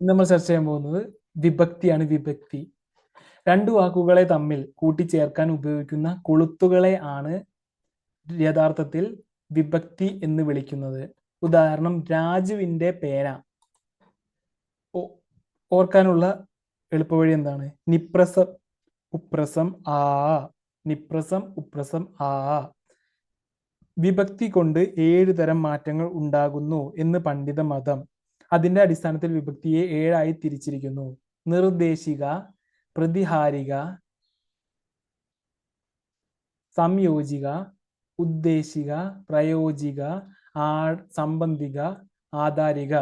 നമ്മൾ ചർച്ച ചെയ്യാൻ പോകുന്നത് വിഭക്തിയാണ്. വിഭക്തി രണ്ടു വാക്കുകളെ തമ്മിൽ കൂട്ടിച്ചേർക്കാൻ ഉപയോഗിക്കുന്ന കൊളുത്തുകളെ ആണ് യഥാർത്ഥത്തിൽ വിഭക്തി എന്ന് വിളിക്കുന്നത്. ഉദാഹരണം, രാജുവിന്റെ പേന. ഓർക്കാനുള്ള എളുപ്പവഴി എന്താണ്? നിപ്രസം ഉപ്രസം ആ. നിപ്രസം ഉപ്രസം ആ. വിഭക്തി കൊണ്ട് 7 തരം മാറ്റങ്ങൾ ഉണ്ടാകുന്നു എന്ന് പണ്ഡിത മതം. അതിന്റെ അടിസ്ഥാനത്തിൽ വിഭക്തിയെ 7 തിരിച്ചിരിക്കുന്നു. നിർദ്ദേശിക, പ്രതിഹാരിക, സംയോജിക, ഉദ്ദേശിക, പ്രയോജിക, സംബന്ധിക, ആധാരിക.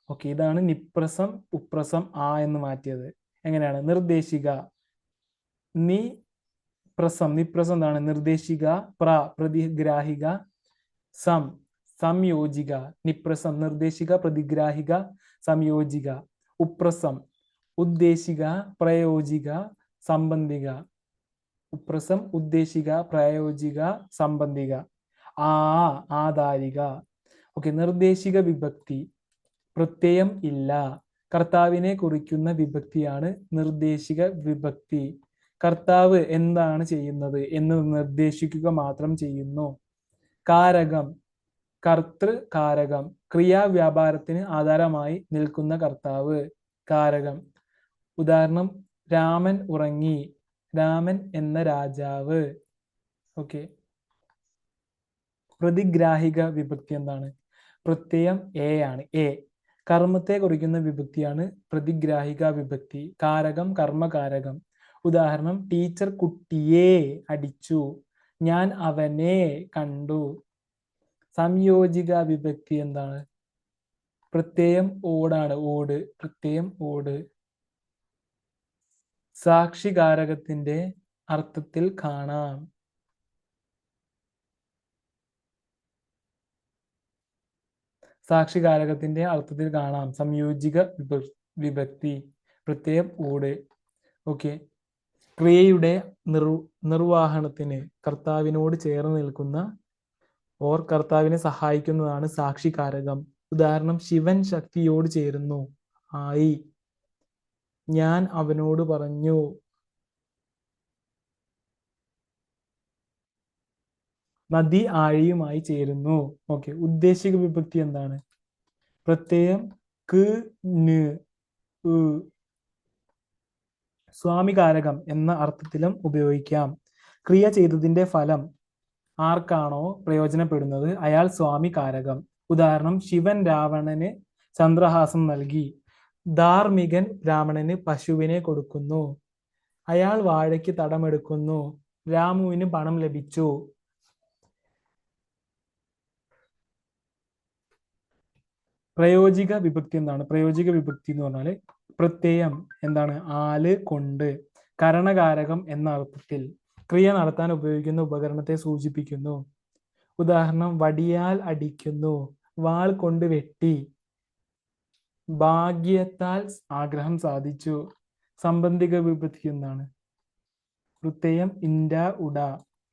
ഓക്കെ, ഇതാണ് നിപ്രസം ഉപ്രസം ആ എന്ന് മാറ്റിയത്. എങ്ങനെയാണ്? നിർദ്ദേശിക, നിപ്രസം എന്താണ്? നിർദ്ദേശിക, പ്രതിഗ്രാഹിക, സംയോജിക. നിപ്രസം നിർദ്ദേശിക, പ്രതിഗ്രാഹിക, സംയോജിക. ഉപ്രസം ഉദ്ദേശിക, പ്രയോജിക, സംബന്ധിക. ഉപ്രസം ഉദ്ദേശിക, പ്രയോജിക, സംബന്ധിക. ആധാരിക. ഓക്കെ, നിർദ്ദേശിക വിഭക്തി. പ്രത്യയം ഇല്ല. കർത്താവിനെ കുറിക്കുന്ന വിഭക്തിയാണ് നിർദ്ദേശിക വിഭക്തി. കർത്താവ് എന്താണ് ചെയ്യുന്നത് എന്ന് നിർദ്ദേശിക്കുക മാത്രം ചെയ്യുന്നു. കാരകം, കർത്തൃകാരകം. ക്രിയാവ്യാപാരത്തിന് ആധാരമായി നിൽക്കുന്ന കർത്താവ്. കാരകം. ഉദാഹരണം, രാമൻ ഉറങ്ങി. രാമൻ എന്ന രാജാവ്. ഓക്കെ. പ്രതിഗ്രാഹിക വിഭക്തി എന്താണ്? പ്രത്യയം എ ആണ്. എ. കർമ്മത്തെ കുറിക്കുന്ന വിഭക്തിയാണ് പ്രതിഗ്രാഹിക വിഭക്തി. കാരകം, കർമ്മകാരകം. ഉദാഹരണം, ടീച്ചർ കുട്ടിയെ അടിച്ചു. ഞാൻ അവനെ കണ്ടു. സംയോജിക വിഭക്തി എന്താണ്? പ്രത്യയം ഓടാണ്. ഓട്. പ്രത്യയം ഓട്. സാക്ഷികാരകത്തിന്റെ അർത്ഥത്തിൽ കാണാം. സാക്ഷികാരകത്തിന്റെ അർത്ഥത്തിൽ കാണാം. സംയോജിക വിഭക്തി. പ്രത്യയം ഓട്. ഓക്കെ. ക്രിയയുടെ നിർവഹണത്തിന് കർത്താവിനോട് ചേർന്ന് നിൽക്കുന്ന കർത്താവിനെ സഹായിക്കുന്നതാണ് സാക്ഷികാരകം. ഉദാഹരണം, ശിവൻ ശക്തിയോട് ചേരുന്നു. ആയി. ഞാൻ അവനോട് പറഞ്ഞു. നദി ആഴിയുമായി ചേരുന്നു. ഓക്കെ. ഉദ്ദേശിക വിഭക്തി എന്താണ്? പ്രത്യയം സ്വാമികാരകം എന്ന അർത്ഥത്തിലും ഉപയോഗിക്കാം. ക്രിയ ചെയ്തതിന്റെ ഫലം ആർക്കാണോ പ്രയോജനപ്പെടുന്നത് അയാൾ സ്വാമികാരകം. ഉദാഹരണം, ശിവൻ രാവണന് ചന്ദ്രഹാസം നൽകി. ധാർമ്മികൻ ബ്രാഹ്മണന് പശുവിനെ കൊടുക്കുന്നു. അയാൾ വാഴയ്ക്ക് തടമെടുക്കുന്നു. രാമുവിന് പണം ലഭിച്ചു. പ്രയോജിക വിഭക്തി എന്താണ്? പ്രയോജിക വിഭക്തി എന്ന് പറഞ്ഞാൽ പ്രത്യയം എന്താണ്? ആല് കൊണ്ട്. കരണകാരകം എന്ന അർത്ഥത്തിൽ ക്രിയ നടത്താൻ ഉപയോഗിക്കുന്ന ഉപകരണത്തെ സൂചിപ്പിക്കുന്നു. ഉദാഹരണം, വടിയാൽ അടിക്കുന്നു. വാൾ കൊണ്ട് വെട്ടി. ഭാഗ്യത്താൽ ആഗ്രഹം സാധിച്ചു. സംബന്ധിക വിഭക്തി എന്താണ്? പ്രത്യയം ഇൻഡ ഉട.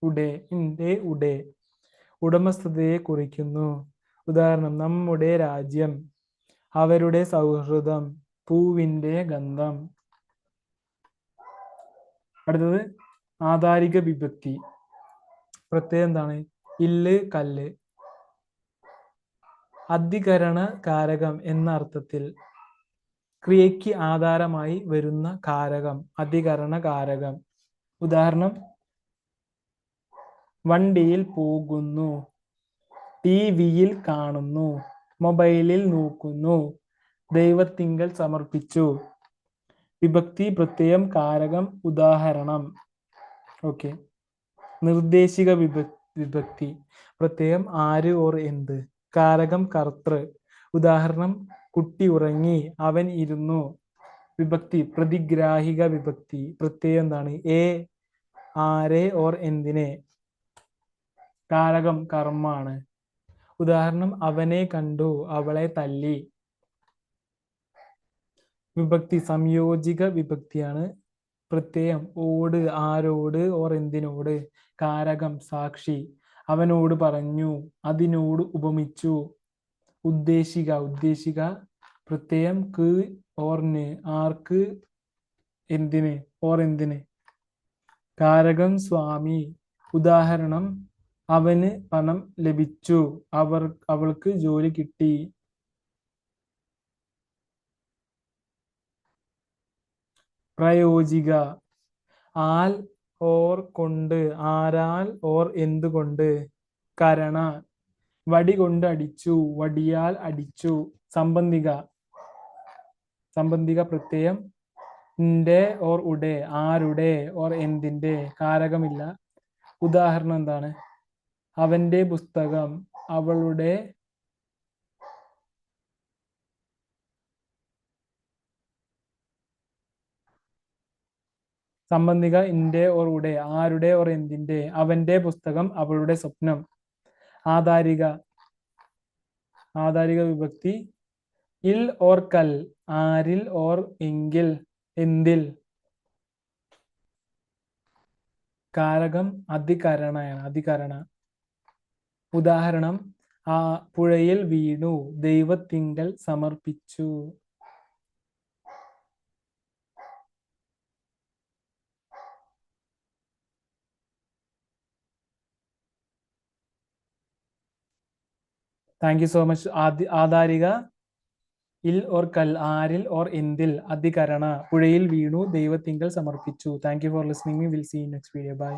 ഉടേ. ഇൻഡേ ഉടേ. ഉടമസ്ഥതയെ കുറിക്കുന്നു. ഉദാഹരണം, നമ്മുടെ രാജ്യം. അവരുടെ സൗഹൃദം. പൂവിന്റെ ഗന്ധം. അടുത്തത് ആധാരിക വിഭക്തി. പ്രത്യയം എന്താണ്? ഇല്ല്, കല്ല്. അധികരണ കാരകം എന്ന അർത്ഥത്തിൽ ക്രിയയ്ക്ക് ആധാരമായി വരുന്ന കാരകം അധികരണ കാരകം. ഉദാഹരണം, വണ്ടിയിൽ പോകുന്നു. ടിവിയിൽ കാണുന്നു. മൊബൈലിൽ നോക്കുന്നു. ദൈവത്തിങ്കൽ സമർപ്പിച്ചു. വിഭക്തി, പ്രത്യയം, കാരകം, ഉദാഹരണം. ഓക്കെ. നിർദ്ദേശിക വിഭക്തി. പ്രത്യയം ആര് ഓർ എന്ത്. കാരകം കർത്തൃ. ഉദാഹരണം, കുട്ടി ഉറങ്ങി. അവൻ ഇരുന്നു. വിഭക്തി, പ്രതിഗ്രാഹിക വിഭക്തി. പ്രത്യയം എന്താണ്? എ. ആരെ ഓർ എന്തിനെ. കാരകം കർമ്മാണ്. ഉദാഹരണം, അവനെ കണ്ടു. അവളെ തല്ലി. വിഭക്തി, സംയോജിക വിഭക്തിയാണ്. പ്രത്യയം ഓട്, ആരോട് ഓർ എന്തിനോട്. കാരകം സാക്ഷി. അവനോട് പറഞ്ഞു. അതിനോട് ഉപമിച്ചു. ഉദ്ദേശിക പ്രത്യയം ക്ക് ഓർന് ആർക്ക് എന്തിന് ഓർ എന്തിന്. കാരകം സ്വാമി. ഉദാഹരണം അവന് പണം ലഭിച്ചു, അവൾക്ക് ജോലി കിട്ടി. പ്രയോജിക. ആൽ ഓർ കൊണ്ട്, ആരാൽ ഓർ എന്തുകൊണ്ട്. കരണ. വടി കൊണ്ട് അടിച്ചു, വടിയാൽ അടിച്ചു. സംബന്ധിക. സംബന്ധിക പ്രത്യയം ന്റെ ഓർ ഉടെ, ആരുടെ ഓർ എന്തിന്റെ. കാരകമില്ല. ഉദാഹരണം എന്താണ്? അവന്റെ പുസ്തകം, അവളുടെ. സംബന്ധിക ഇന്റെ ഓർ ഉടെ, ആരുടെ ഓർ എന്തിന്റെ. അവന്റെ പുസ്തകം, അവളുടെ സ്വപ്നം. ആധാരിക. ആധാരിക വിഭക്തി ഇൽ ഓർ കൽ, ആരിൽ ഓർ എങ്കിൽ എന്തിൽ. കാരകം അധികരണയാണ്, അധികരണ. ഉദാഹരണം ആ പുഴയിൽ വീണു, ദൈവത്തിങ്കൽ സമർപ്പിച്ചു. Thank you so much. ആധാരിക ഇൽ ഓർ കൽ, ആരിൽ ഓർ എന്തിൽ. അധികരണ പുഴയിൽ വീണു, ദൈവത്തിങ്കൽ സമർപ്പിച്ചു. Thank you for listening me. Will see in next video. By.